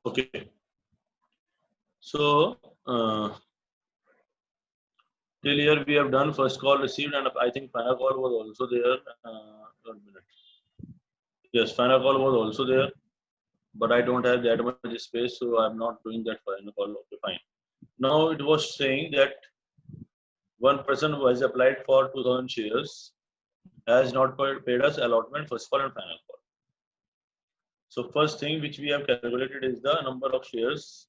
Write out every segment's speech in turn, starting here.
Okay. So till here we have done first call received, and I think final call was also there. 1 minute. Yes, final call was also there, but I don't have that much space, so I'm not doing that final call. Okay, fine. Now it was saying that one person who has applied for 2,000 shares has not paid us allotment first call and final call. So first thing which we have calculated is the number of shares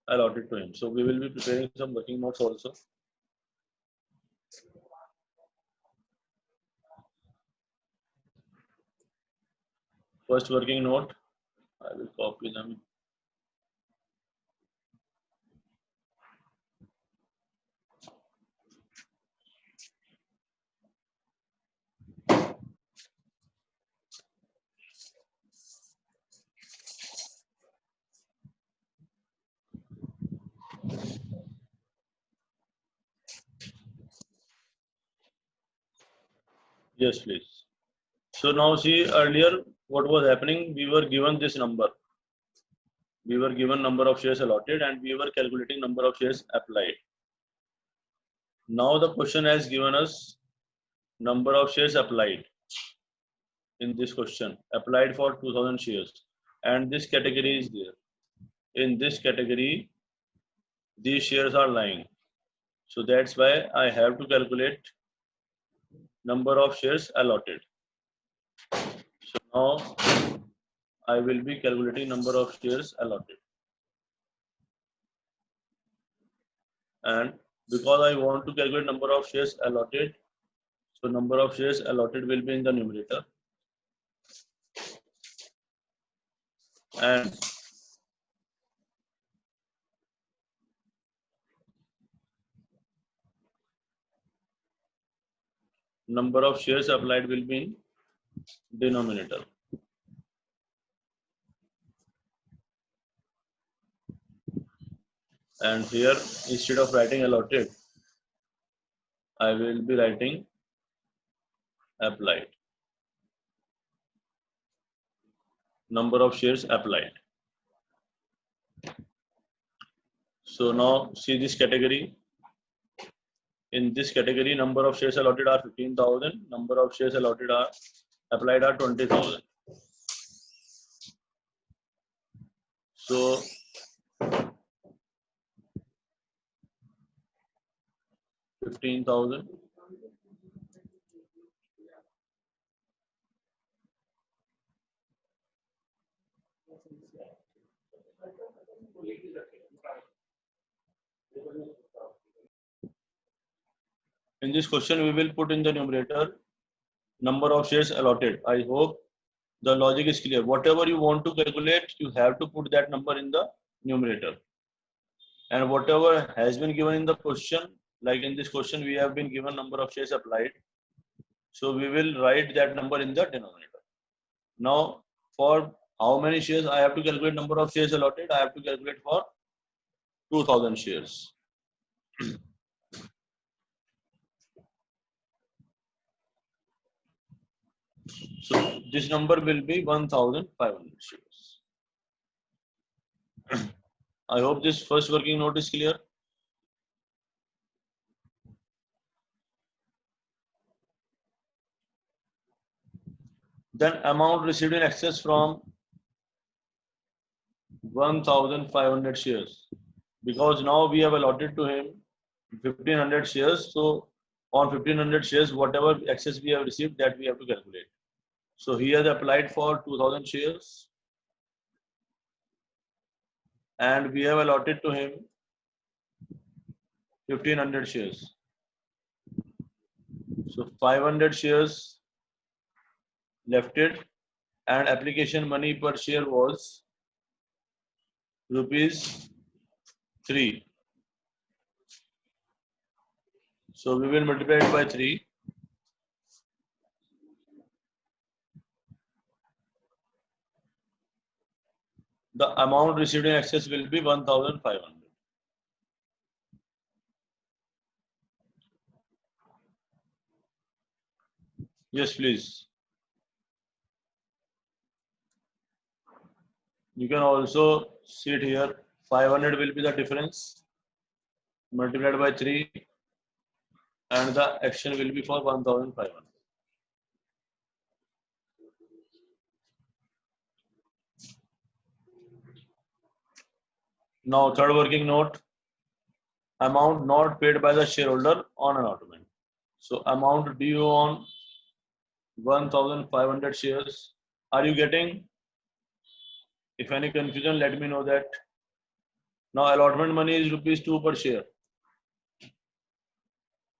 allotted to him. So we will be preparing some working notes also. First working note, I will copy them. Yes, please. So now see, earlier what was happening, we were given this number. We were given number of shares allotted and we were calculating number of shares applied. Now the question has given us number of shares applied in this question, applied for 2,000 shares, and this category is there. In this category, these shares are lying. So that's why I have to calculate number of shares allotted. So now I will be calculating number of shares allotted. And because I want to calculate number of shares allotted, so number of shares allotted will be in the numerator. And number of shares applied will be in denominator. And here, instead of writing allotted, I will be writing applied. Number of shares applied. So now see this category. In this category, number of shares allotted are 15,000. Number of shares allotted are applied are 20,000. So 15,000. In this question, we will put in the numerator number of shares allotted. I hope the logic is clear. Whatever you want to calculate, you have to put that number in the numerator. And whatever has been given in the question, like in this question, we have been given number of shares applied. So we will write that number in the denominator. Now, for how many shares I have to calculate number of shares allotted, I have to calculate for 2,000 shares. So this number will be 1,500 shares. I hope this first working note is clear. Then amount received in excess from 1,500 shares, because now we have allotted to him 1,500 shares. So on 1,500 shares, whatever excess we have received, that we have to calculate. So he has applied for 2,000 shares, and we have allotted to him 1,500 shares. So 500 shares left it, and application money per share was ₹3. So we will multiply it by 3. The amount received in excess will be 1,500. Yes, please. You can also see it here. 500 will be the difference multiplied by 3, and the action will be for 1500. Now, third working note, amount not paid by the shareholder on allotment. So, amount due on 1500 shares. Are you getting? If any confusion, let me know that. Now, allotment money is rupees 2 per share.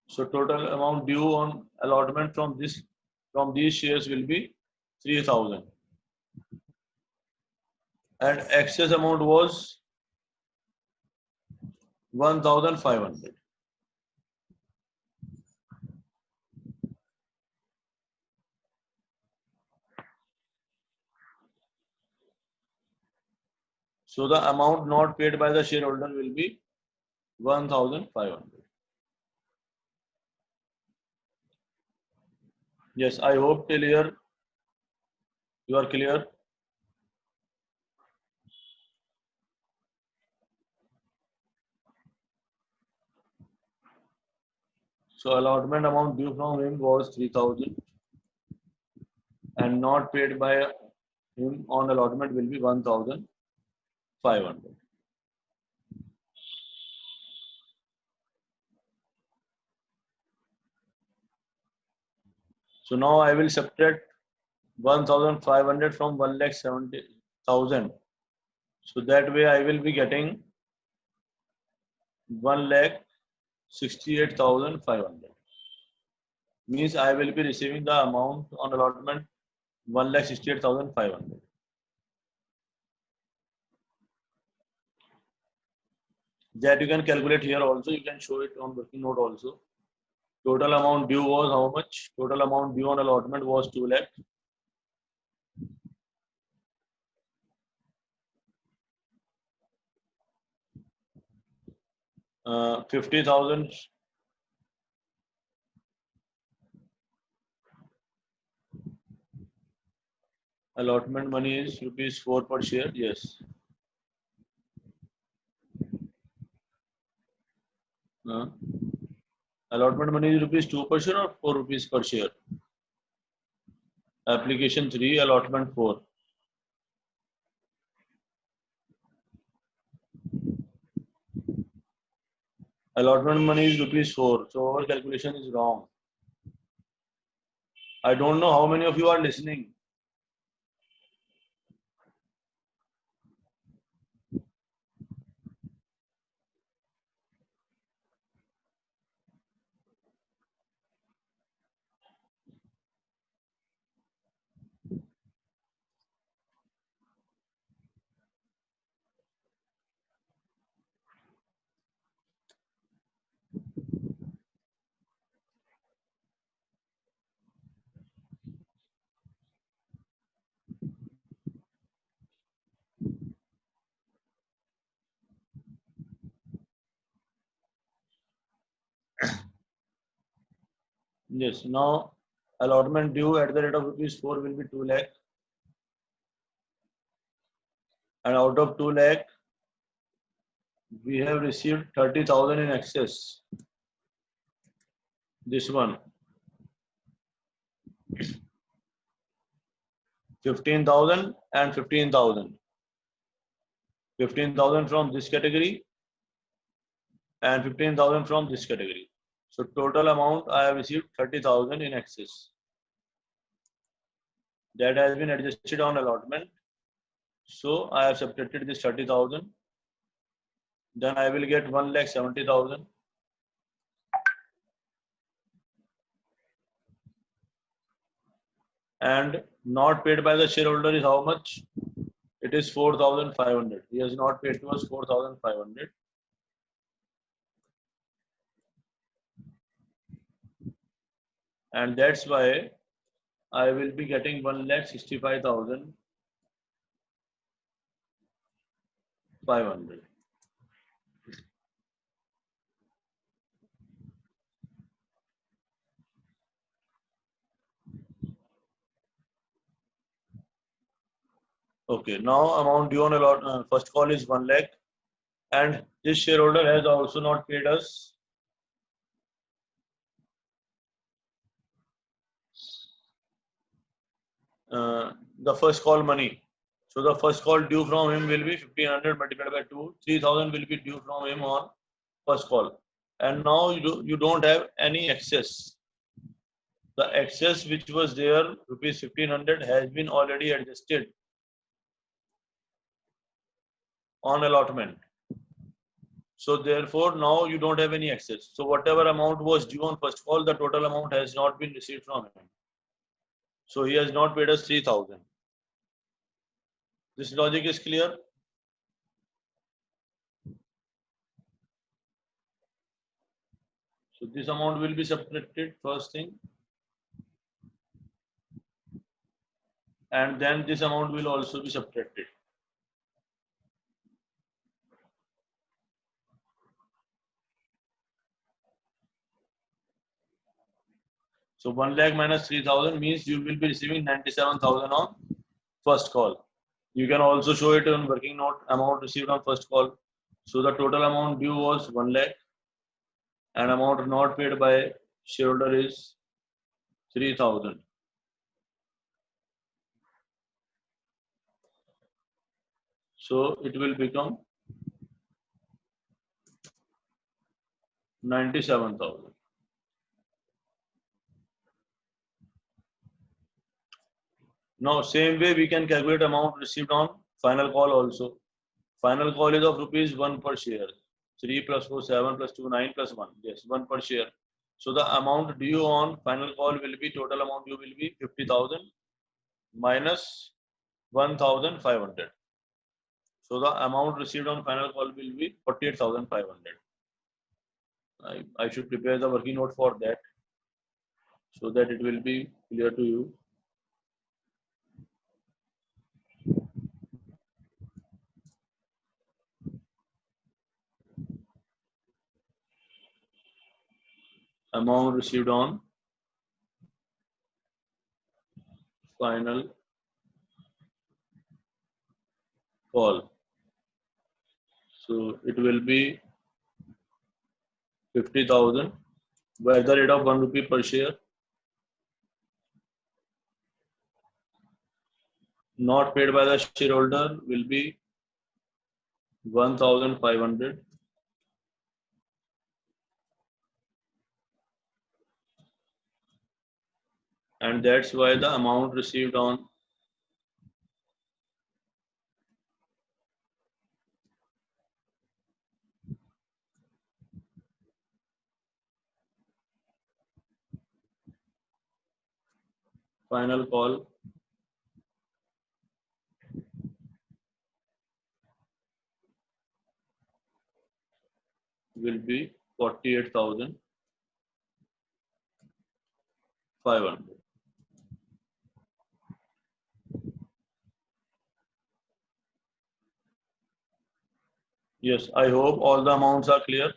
So, total amount due on allotment from these shares will be 3000. And excess amount was 1500. So the amount not paid by the shareholder will be 1500. Yes, I hope till here you are clear. So allotment amount due from him was 3000 and not paid by him on allotment will be 1500. So now I will subtract 1500 from 1,70,000. So that way I will be getting 1,68,500. Means I will be receiving the amount on allotment 1,68,500. That you can calculate here also. You can show it on working note also. Total amount due was how much? Total amount due on allotment was 2 lakh. 50,000. Allotment money is rupees 4 per share. Yes. Allotment money is rupees 2 per share or 4 rupees per share. Application 3, allotment 4. Allotment money is rupees 4. So our calculation is wrong. I don't know how many of you are listening. Yes. Now allotment due at the rate of rupees 4 will be 2 lakh. And out of 2 lakh, we have received 30,000 in excess. This one, 15,000 and 15,000. 15,000 from this category and 15,000 from this category. So total amount I have received 30,000 in excess. That has been adjusted on allotment. So I have subtracted this 30,000. Then I will get 1,70,000. And not paid by the shareholder is how much? It is 4,500. He has not paid to us 4,500. And that's why I will be getting 1,65,500. Okay, now amount due on first call is 1 lakh, and this shareholder has also not paid us the first call money. So the first call due from him will be 1500 multiplied by 2. 3000 will be due from him on first call. And now you don't have any excess. The excess which was there, rupees 1500, has been already adjusted on allotment. So therefore now you don't have any excess. So whatever amount was due on first call, the total amount has not been received from him. So he has not paid us 3000. This logic is clear. So this amount will be subtracted first thing, and then this amount will also be subtracted. So 1 lakh minus 3000 means you will be receiving 97,000 on first call. You can also show it on working note, amount received on first call. So the total amount due was 1 lakh, and amount not paid by shareholder is 3000. So it will become 97,000. Now same way we can calculate amount received on final call also. Final call is of rupees 1 per share. 3 plus 4, 7 plus 2, 9 plus 1. Yes, 1 per share. So the amount due on final call will be, total amount due will be 50,000 minus 1,500. So the amount received on final call will be 48,500. I should prepare the working note for that so that it will be clear to you. Amount received on final call. So it will be 50,000 by the rate of 1 rupee per share. Not paid by the shareholder will be 1,500. And that's why the amount received on final call will be 48,500. Yes, I hope all the amounts are clear.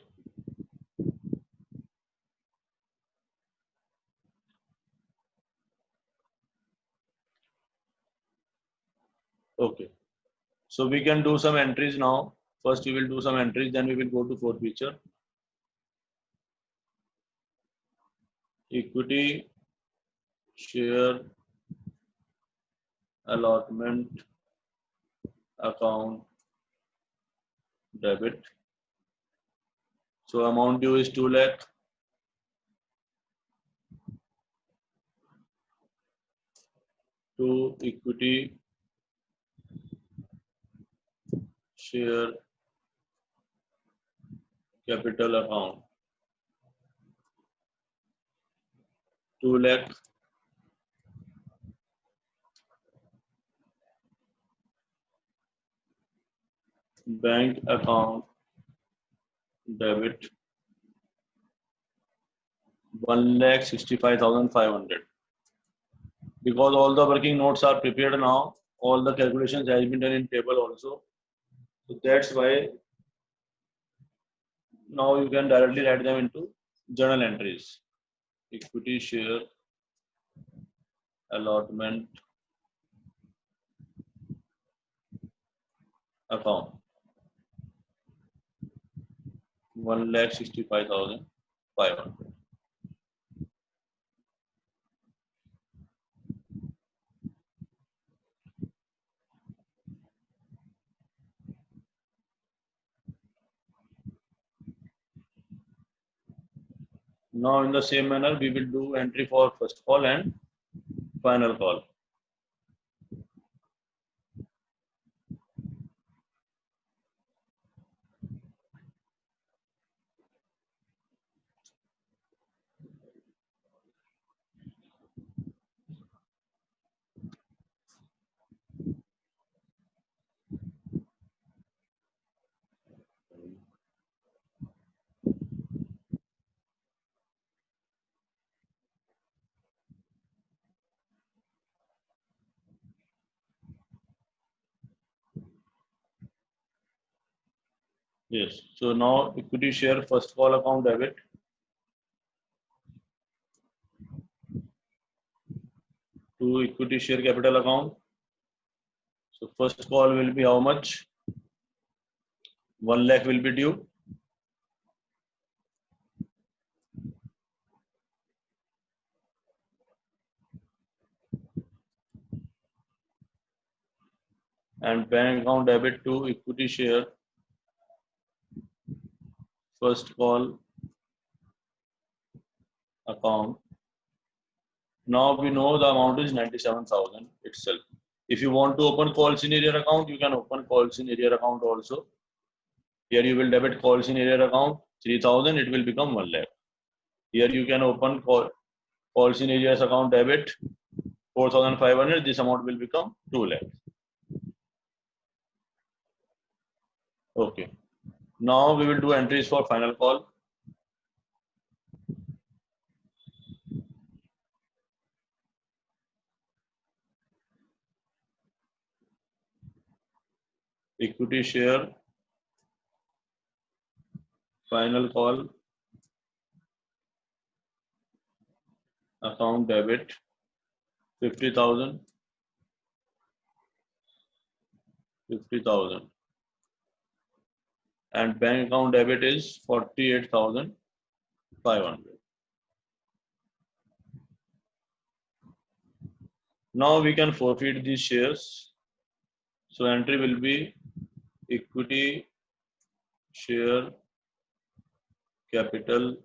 Okay. So we can do some entries now. First we will do some entries, then we will go to forfeiture. Equity, share, allotment, account, debit. So amount due is 2 lakh. To equity, share, capital account. 2 lakh. Bank account, debit, 1,65,500. Because all the working notes are prepared now, all the calculations has been done in table also. So that's why now you can directly write them into journal entries. Equity, share, allotment, account 1,65,500. Now in the same manner we will do entry for first call and final call. Yes. So now equity share first call account debit to equity share capital account. So first call will be how much? 1 lakh will be due. And bank account debit to equity share first call account. Now we know the amount is 97,000 itself. If you want to open calls in area account, you can open calls in area account also. Here you will debit calls in area account 3,000, it will become 1 lakh. Here you can open calls in areas account debit 4,500, this amount will become 2 lakh. Okay. Now we will do entries for final call. Equity share final call account debit 50,000 and bank account debit is 48,500. Now we can forfeit these shares. So entry will be equity share capital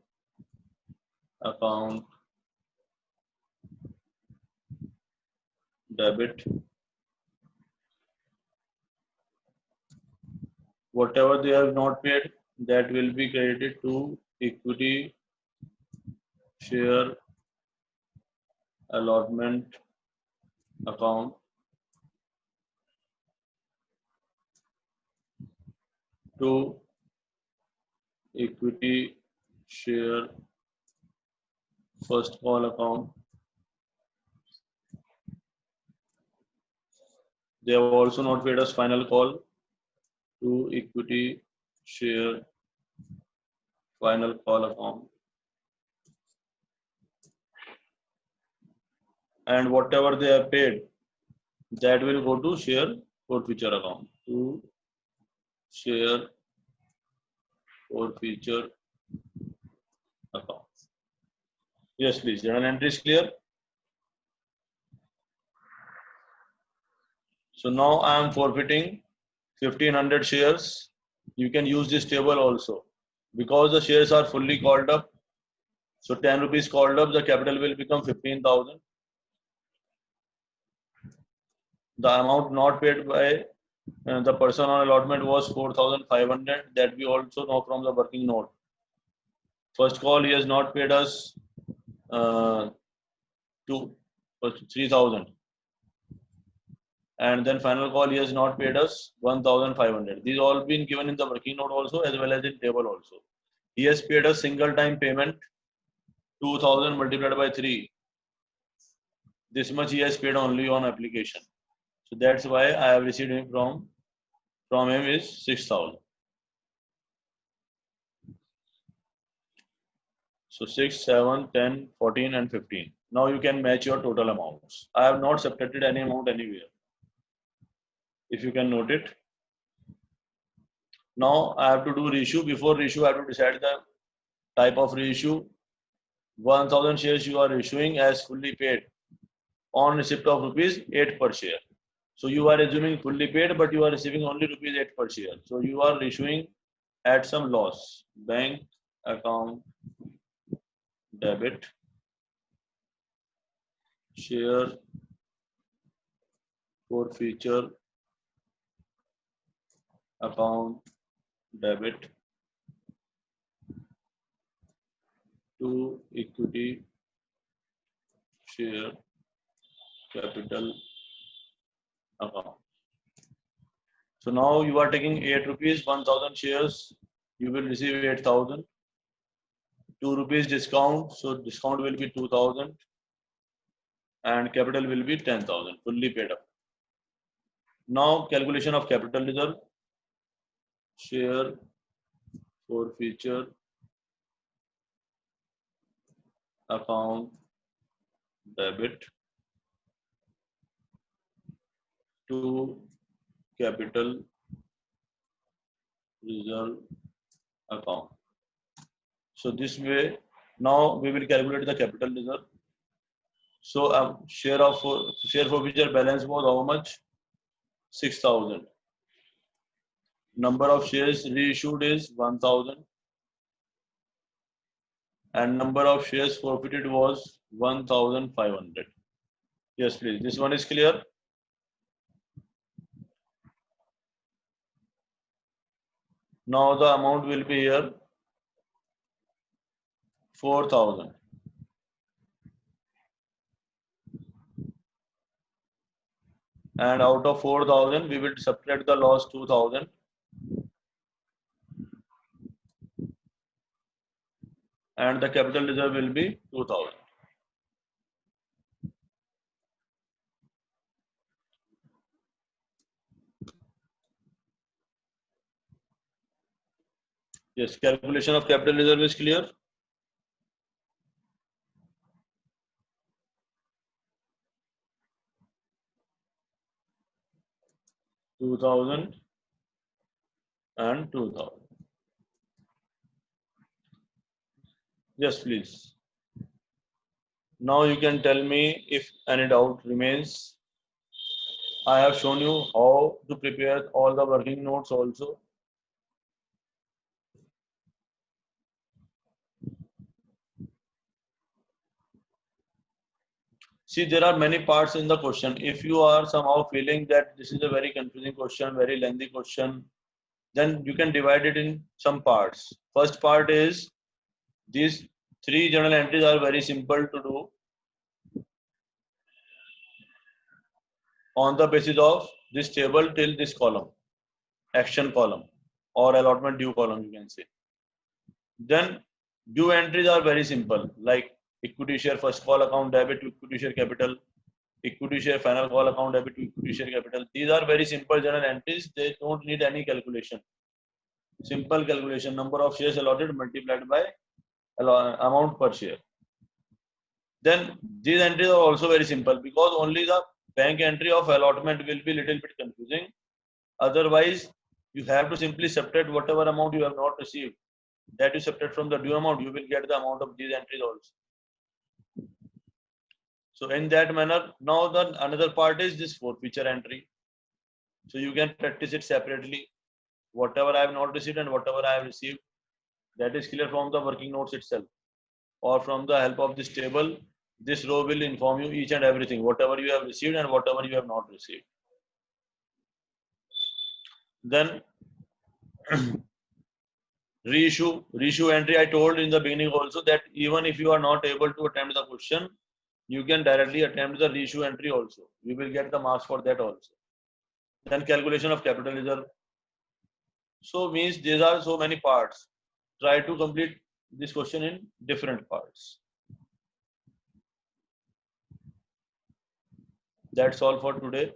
account debit. Whatever they have not paid, that will be credited to equity share allotment account to equity share first call account. They have also not paid us final call to equity share final call account. And whatever they have paid, that will go to share forfeiture account. To share forfeiture account. Yes, please. Journal entry is clear. So now I am forfeiting 1500 shares. You can use this table also. Because the shares are fully called up, so 10 rupees called up, the capital will become 15,000. The amount not paid by the person on allotment was 4,500. That we also know from the working note. First call, he has not paid us 3,000. And then final call, he has not paid us 1,500. These all been given in the working note also as well as in table also. He has paid a single time payment 2,000 multiplied by 3. This much he has paid only on application. So that's why I have received him from him is 6,000. So 6, 7, 10, 14 and 15. Now you can match your total amounts. I have not subtracted any amount anywhere. If you can note it. Now I have to do reissue. Before reissue, I have to decide the type of reissue. 1000 shares you are issuing as fully paid on receipt of rupees 8 per share. So you are assuming fully paid, but you are receiving only rupees 8 per share. So you are issuing at some loss. Bank account debit, share forfeiture account debit to equity share capital account. So now you are taking 8 rupees, 1000 shares, you will receive 8,000. 2 rupees discount, so discount will be 2000 and capital will be 10,000, fully paid up. Now calculation of capital reserve, share forfeiture account debit to capital reserve account. So this way, now we will calculate the capital reserve. So share forfeiture balance was how much? 6,000. Number of shares reissued is 1,000. And number of shares forfeited was 1,500. Yes, please. This one is clear. Now the amount will be here 4,000. And out of 4,000, we will subtract the loss 2,000. And the capital reserve will be 2,000. Yes, calculation of capital reserve is clear. $2,000 and 2,000. Yes, please. Now you can tell me if any doubt remains. I have shown you how to prepare all the working notes also. See, there are many parts in the question. If you are somehow feeling that this is a very confusing question, very lengthy question, then you can divide it in some parts. First part is these 3 journal entries are very simple to do on the basis of this table till this column, action column or allotment due column, you can say. Then due entries are very simple, like equity share first call account debit to equity share capital, equity share final call account debit to equity share capital. These are very simple journal entries. They don't need any calculation. Simple calculation, number of shares allotted multiplied by amount per share. Then these entries are also very simple because only the bank entry of allotment will be little bit confusing. Otherwise, you have to simply subtract whatever amount you have not received. That you subtract from the due amount, you will get the amount of these entries also. So in that manner, now the another part is this forfeiture entry. So you can practice it separately. Whatever I have not received and whatever I have received, that is clear from the working notes itself. Or from the help of this table, this row will inform you each and everything, whatever you have received and whatever you have not received. Then reissue entry, I told in the beginning also that even if you are not able to attempt the question, you can directly attempt the reissue entry also. You will get the marks for that also. Then calculation of capital reserve. So means these are so many parts. Try to complete this question in different parts. That's all for today.